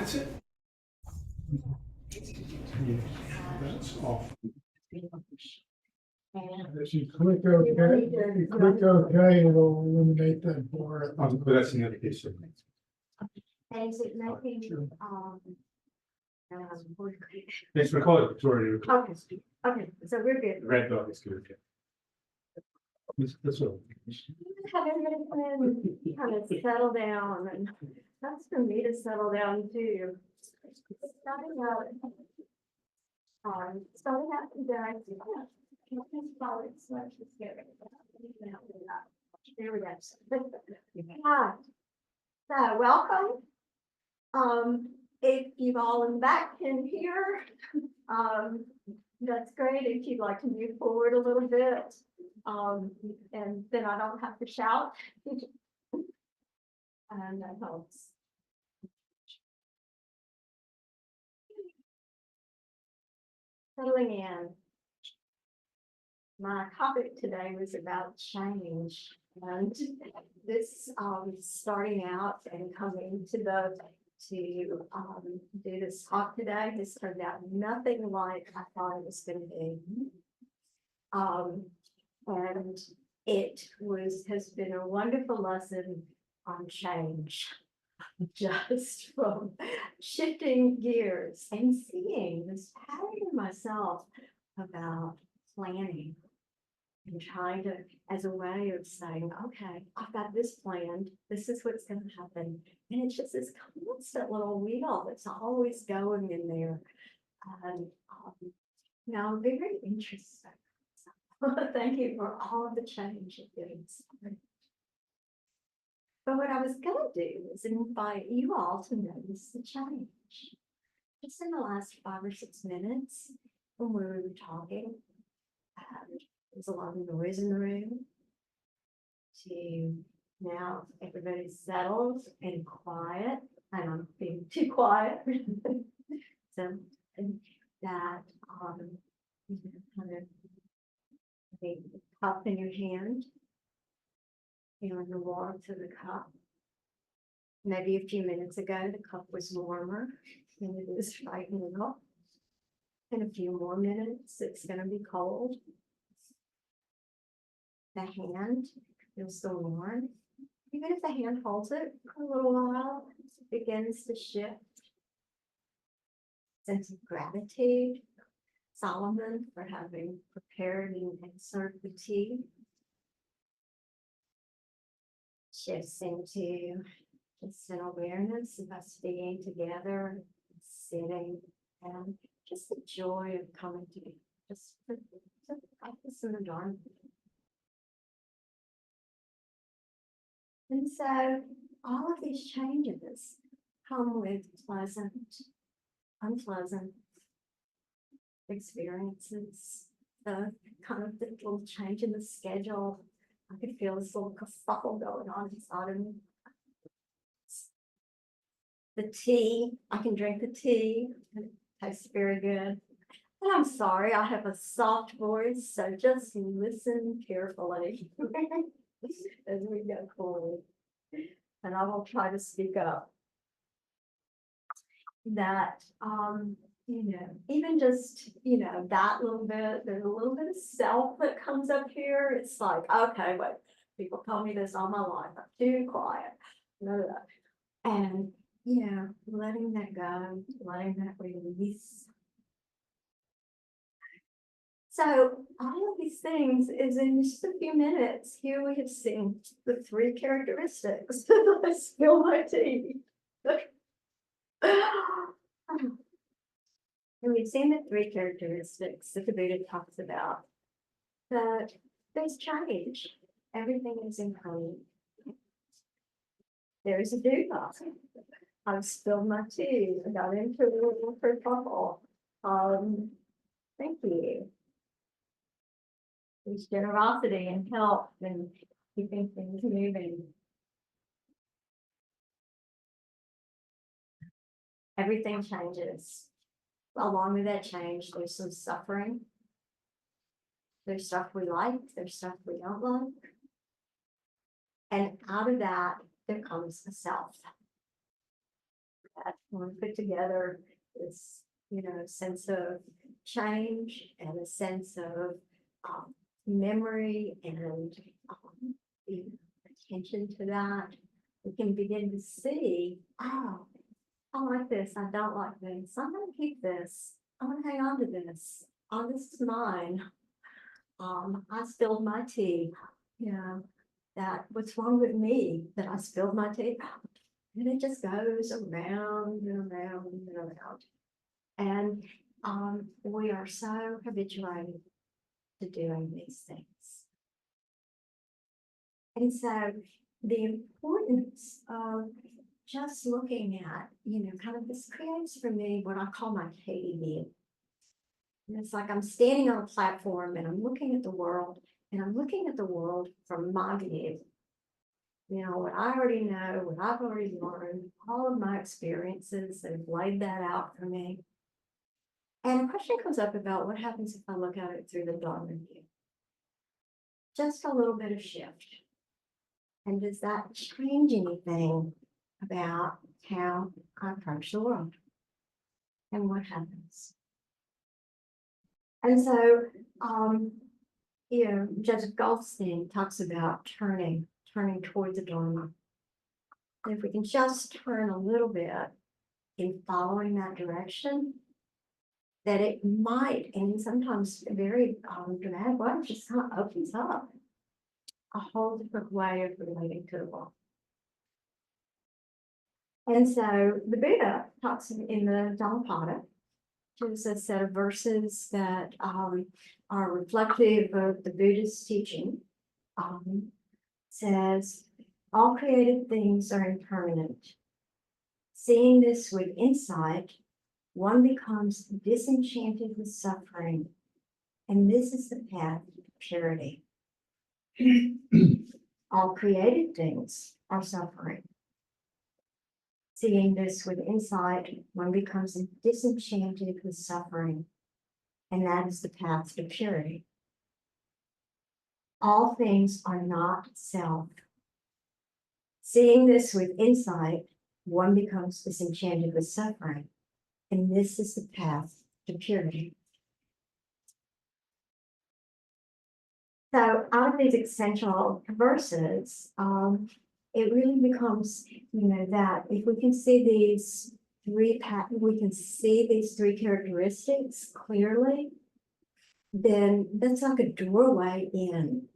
That's it. Yeah, that's off. If you click OK, it'll eliminate that bar. But that's the other case. And is it making, It's recorded, it's already recorded. okay, so we're good. Red dot is good. That's all. Have everybody kind of settle down, and that's for me to settle down too. Starting out today. There we go. Hi. So welcome. If you've all in the back can hear, that's great. If you'd like to move forward a little bit, and then I don't have to shout. And that helps. Settling in. My topic today was about change, and this starting out and coming to do this talk today has turned out nothing like I thought it was going to be. And it has been a wonderful lesson on change, just from shifting gears and seeing this pattern in myself about planning and trying to, as a way of saying, okay, I've got this planned, this is what's going to happen. And it's just this constant little wheel that's always going in there. And now I'm very interested. Thank you for all of the change it gives. But what I was going to do is invite you all to notice the change. Just in the last 5 or 6 minutes when we were talking, there's a lot of noise in the room. To now everybody's settled and quiet, and I'm being too quiet. So and that kind of a cup in your hand, feeling the warmth of the cup. Maybe a few minutes ago, the cup was warmer than it is right now. In a few more minutes, it's going to be cold. The hand feels still warm. Even if the hand holds it for a little while, it begins to shift. Sense of gratitude. Solomon for having prepared and served the tea. Shifts into just an awareness of us being together, sitting, and just the joy of coming together, just to practice in the dark. And so all of these changes come with pleasant, unpleasant experiences. The kind of the little change in the schedule. I could feel this little kerfuffle going on inside of me. The tea, I can drink the tea. It tastes very good. And I'm sorry, I have a soft voice, so just listen carefully as we go forward. And I will try to speak up. That, even just, that little bit, there's a little bit of self that comes up here. It's like, okay, but people tell me this all my life. I'm too quiet. No, and, letting that go, letting that release. So all of these things is in just a few minutes. Here we have seen the 3 characteristics. I spill my tea. And we've seen the 3 characteristics that the Buddha talks about. That there's change. Everything is in harmony. There is a dukkha. I've spilled my tea. I got into a little kerfuffle. Thank you. There's generosity and help and keeping things moving. Everything changes. Along with that change, there's some suffering. There's stuff we like, there's stuff we don't like. And out of that, there comes a self. that when we put together this, sense of change and a sense of memory and the attention to that, we can begin to see, oh, I like this, I don't like this, I'm gonna keep this, I'm gonna hang on to this, oh, this is mine. I spilled my tea, that what's wrong with me, that I spilled my tea? And it just goes around and around and around. And we are so habituated to doing these things. And so the importance of just looking at, kind of this creates for me what I call my Katie view. And it's like I'm standing on a platform and I'm looking at the world, and I'm looking at the world from my view. What I already know, what I've already learned, all of my experiences that have laid that out for me. And a question comes up about what happens if I look at it through the Dharma view. Just a little bit of shift. And does that change anything about how I approach the world? And what happens? And so, Joseph Goldstein talks about turning towards the Dharma. And if we can just turn a little bit in following that direction, that it might, and sometimes very dramatic ways, just kind of opens up a whole different way of relating to the world. And so the Buddha talks in the Dhammapada, which is a set of verses that are reflective of the Buddhist teaching, says, all created things are impermanent. Seeing this with insight, one becomes disenchanted with suffering, and this is the path to purity. All created things are suffering. Seeing this with insight, one becomes disenchanted with suffering, and that is the path to purity. All things are not self. Seeing this with insight, one becomes disenchanted with suffering, and this is the path to purity. So out of these essential verses, it really becomes, that if we can see these three characteristics clearly, then that's like a doorway in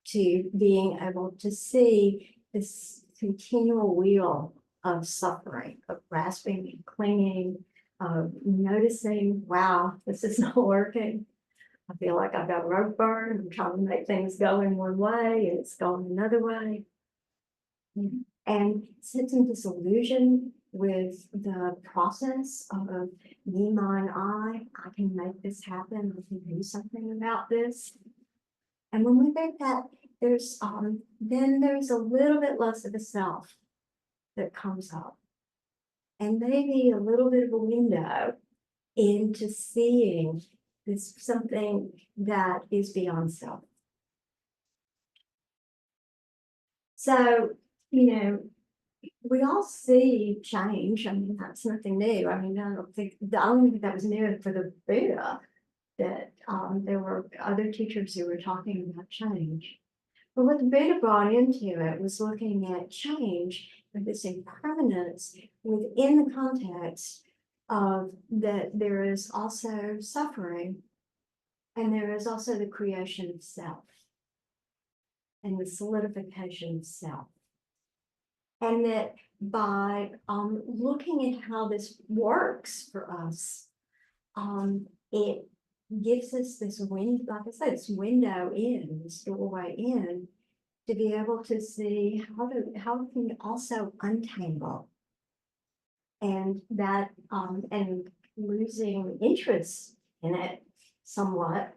to being able to see this continual wheel of suffering, of grasping and clinging, of noticing, wow, this is not working. I feel like I've got rope burn. I'm trying to make things go in one way and it's going another way. And sense some disillusion with the process of me, mine, I can make this happen. I can do something about this. And when we think that, then there's a little bit less of a self that comes up. And maybe a little bit of a window into seeing this something that is beyond self. So, we all see change. I mean, that's nothing new. I don't think that was new for the Buddha, that there were other teachers who were talking about change. But what the Buddha brought into it was looking at change and this impermanence within the context of that there is also suffering, and there is also the creation of self and the solidification of self. And that by looking at how this works for us, it gives us this window, like I said, this window in, this doorway in, to be able to see how we can also untangle, and that and losing interest in it somewhat,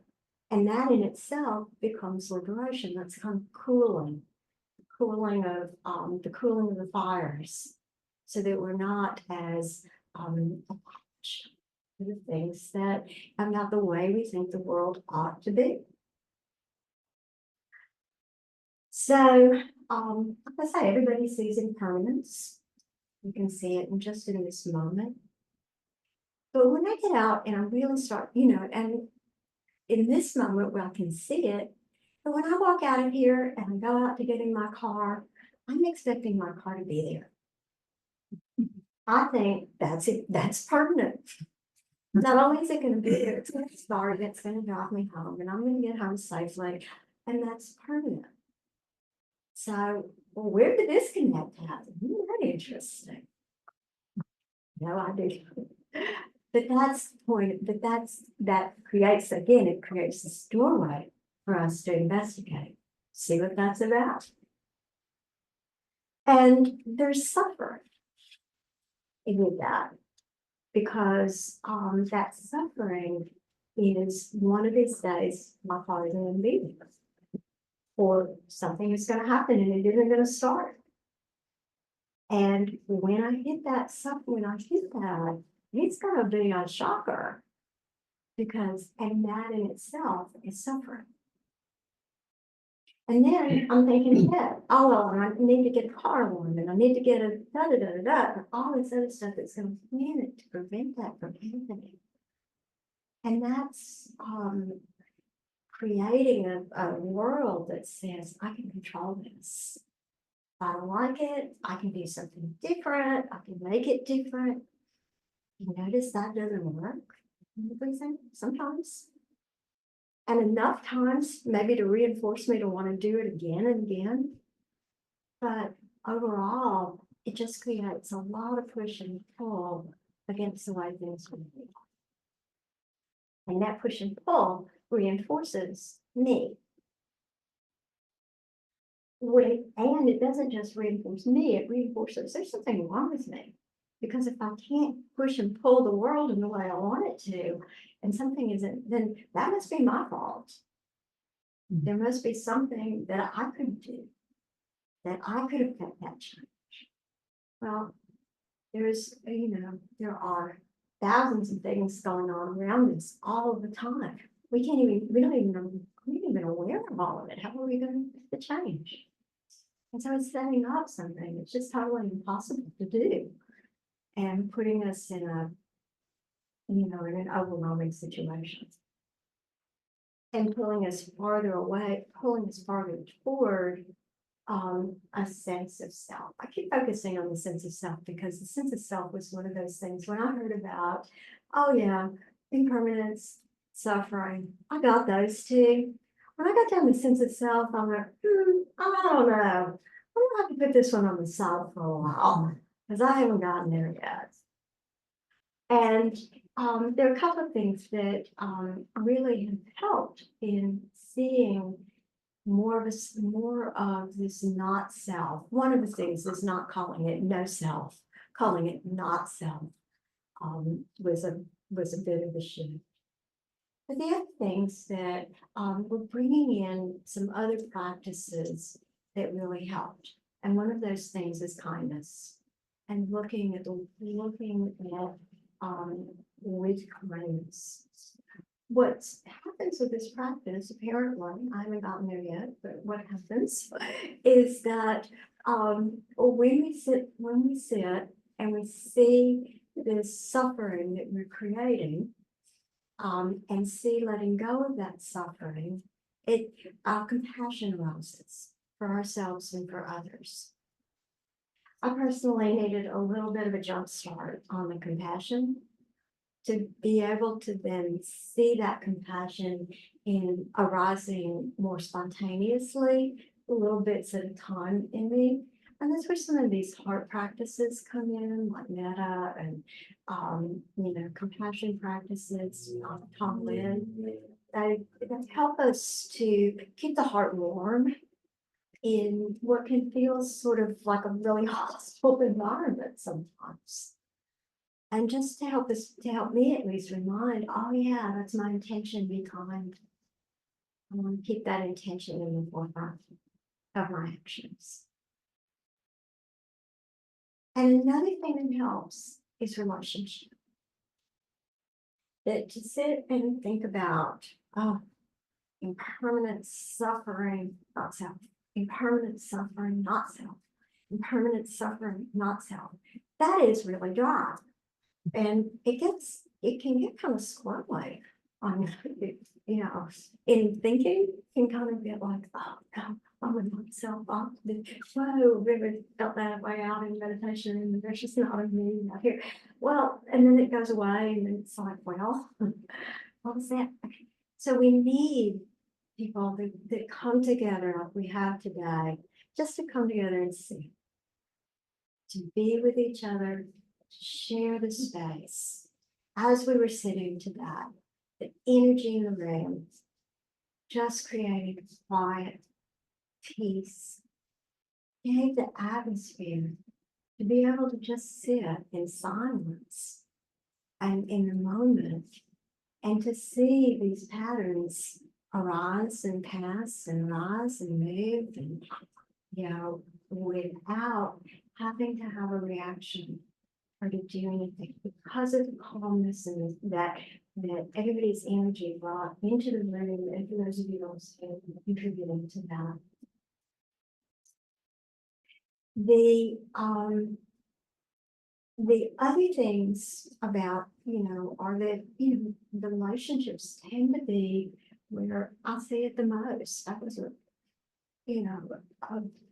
and that in itself becomes liberation. That's kind of cooling of the fires, so that we're not as attached to the things that are not the way we think the world ought to be. So, like I say, everybody sees impermanence. You can see it just in this moment. But when I get out and I really start, and in this moment where I can see it, but when I walk out of here and I go out to get in my car, I'm expecting my car to be there. I think that's it, that's permanent. Not only is it gonna be there, it's gonna start, it's gonna drive me home, and I'm gonna get home safely, and that's permanent. So, well, where did this connect happen? Very interesting. No idea. But that's the point, that creates, again, it creates this doorway for us to investigate, see what that's about. And there's suffering in that, because that suffering is one of these days my father's going to be there, or something is going to happen and it isn't going to start. And when I hit that it's going to be a shocker, because and that in itself is suffering. And then I'm thinking, yeah, oh, well, I need to get a car alarm, and I need to get a and all this other stuff that's going to plan it to prevent that from happening. And that's creating a world that says, I can control this. If I don't like it, I can do something different, I can make it different. You notice that doesn't work sometimes. And enough times maybe to reinforce me to want to do it again and again. But overall, it just creates a lot of push and pull against the way things will be. And that push and pull reinforces me. And it doesn't just reinforce me, it reinforces there's something wrong with me. Because if I can't push and pull the world in the way I want it to, and something isn't, then that must be my fault. There must be something that I could do, that I could affect that change. Well, there are thousands of things going on around us all of the time. We don't even aware of all of it. How are we going to change? And so it's setting up something that's just totally impossible to do, and putting us in in an overwhelming situation. And pulling us farther away, pulling us farther toward a sense of self. I keep focusing on the sense of self because the sense of self was one of those things when I heard about, oh yeah, impermanence, suffering, I got those too. When I got down to the sense of self, I'm like, I don't know. I'm gonna have to put this one on the side for a while because I haven't gotten there yet. And there are a couple of things that really have helped in seeing more of this not self. One of the things is not calling it no self, calling it not self was a bit of a shift. But the other things that we're bringing in some other practices that really helped. And one of those things is kindness, and looking at with kindness. What happens with this practice, apparently, I haven't gotten there yet, but what happens is that when we sit and we see this suffering that we're creating, and see letting go of that suffering, compassion arises for ourselves and for others. I personally needed a little bit of a jump start on the compassion to be able to then see that compassion in arising more spontaneously, little bits at a time in me. And that's where some of these heart practices come in, like metta and compassion practices, Tom Lin. They help us to keep the heart warm in what can feel sort of like a really hostile environment sometimes. And just to help me at least remind, oh yeah, that's my intention, be kind. I want to keep that intention in the forefront of my actions. And another thing that helps is relationship. That to sit and think about, impermanent suffering, not self. Impermanent suffering, not self. Impermanent suffering, not self. that is really dry. And it can get kind of squirrely on, you know, in thinking, can kind of get like, oh, no, I'm with myself off. Whoa, really felt that way out in meditation, and there's just not a me out here. Well, and then it goes away, and then it's like, well, what was that? So we need people that come together like we have today, just to come together and see, to be with each other, to share the space. As we were sitting to that, the energy in the room, just creating quiet, peace, gave the atmosphere to be able to just sit in silence and in the moment, and to see these patterns arise and pass and rise and move, and, you know, without having to have a reaction or to do anything, because of the calmness and that everybody's energy brought into the room, and for those of you who contributing to that. The other things about, you know, are that, you know, the relationships tend to be where I see it the most. That was a, you know,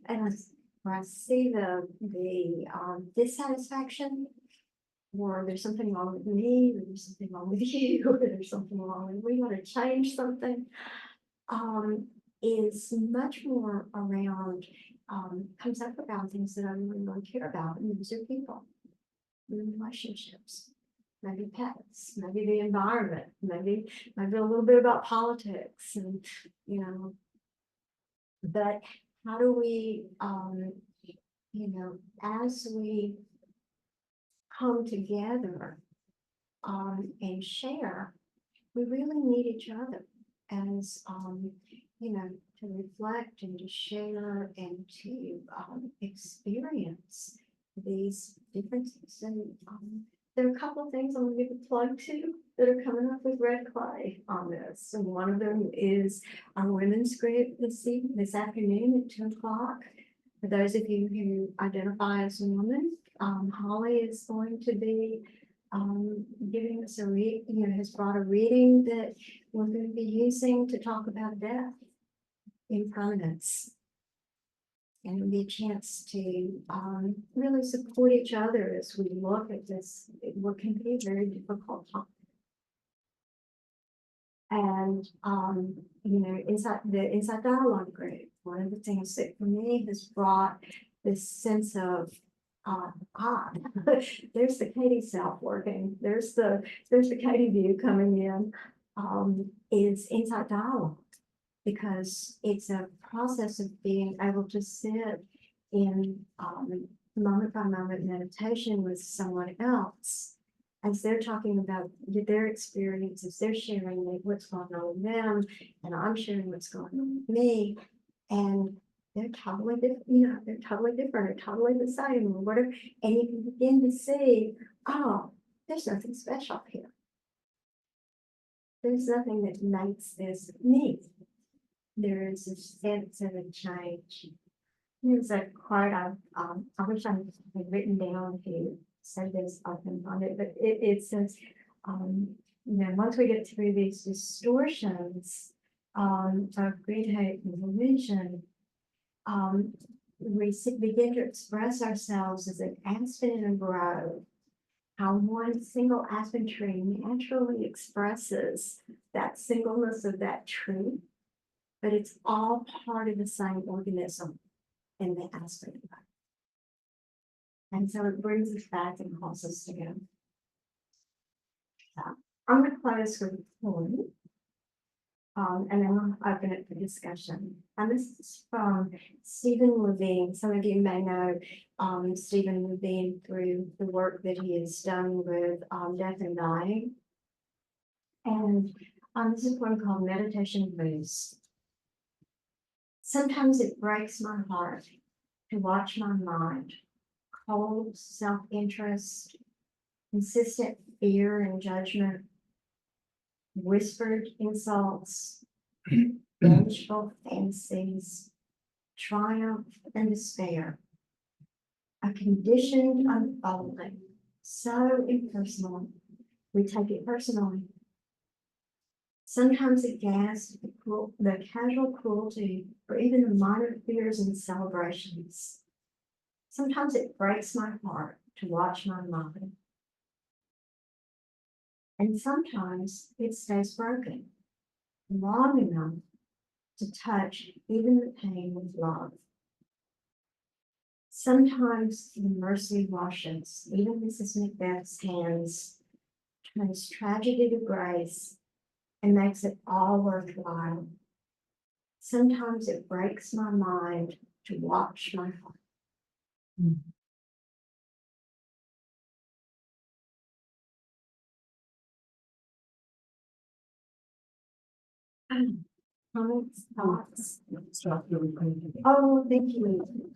and where I see the dissatisfaction, or there's something wrong with me, or there's something wrong with you, or there's something wrong and we want to change something, is much more around, comes up around things that I really care about, and these are people, relationships, maybe pets, maybe the environment, maybe a little bit about politics, and, you know, but how do we, you know, as we come together, and share, we really need each other as, you know, to reflect and to share and to, experience these differences. And, there are a couple of things I'm gonna give a plug to that are coming up with Red Clay on this. And one of them is our women's group this afternoon at 2 o'clock. For those of you who identify as a woman, Holly is going to be, giving us has brought a reading that we're going to be using to talk about death, impermanence. And it'll be a chance to, really support each other as we look at this, what can be a very difficult time. And, you know, inside dialogue group, one of the things that for me has brought this sense of, there's the Katie self working, there's the Katie view coming in, is inside dialogue, because it's a process of being able to sit in, moment by moment meditation with someone else as they're talking about their experiences, they're sharing what's going on with them, and I'm sharing what's going on with me, and they're totally different, you know, they're totally different, or totally the same, or whatever, and you can begin to see, oh, there's nothing special here. There's nothing that makes this me. There is a sense of a change. There's a quote I wish I had written down who said this often on it, but it says, you know, once we get through these distortions of greed, hate, and illusion, we begin to express ourselves as an aspen in a grove. How one single aspen tree naturally expresses that singleness of that tree, but it's all part of the same organism in the aspen. And so it brings us back and calls us together. So I'm going to close with a poem, and then I'll open it for discussion. And this is from Stephen Levine. Some of you may know Stephen Levine through the work that he has done with death and dying. And this is a poem called Meditation Blues. Sometimes it breaks my heart to watch my mind, cold self-interest, insistent fear and judgment, whispered insults, vengeful fantasies, triumph and despair. a conditioned unfolding, so impersonal, we take it personally. Sometimes it gasps the casual cruelty or even the minor fears and celebrations. Sometimes it breaks my heart to watch my mind. And sometimes it stays broken long enough to touch even the pain with love. Sometimes the mercy washes even Mrs. Macbeth's hands, turns tragedy to grace, and makes it all worthwhile. Sometimes it breaks my mind to watch my heart. Comments, thoughts? Stop the recording. Oh, thank you.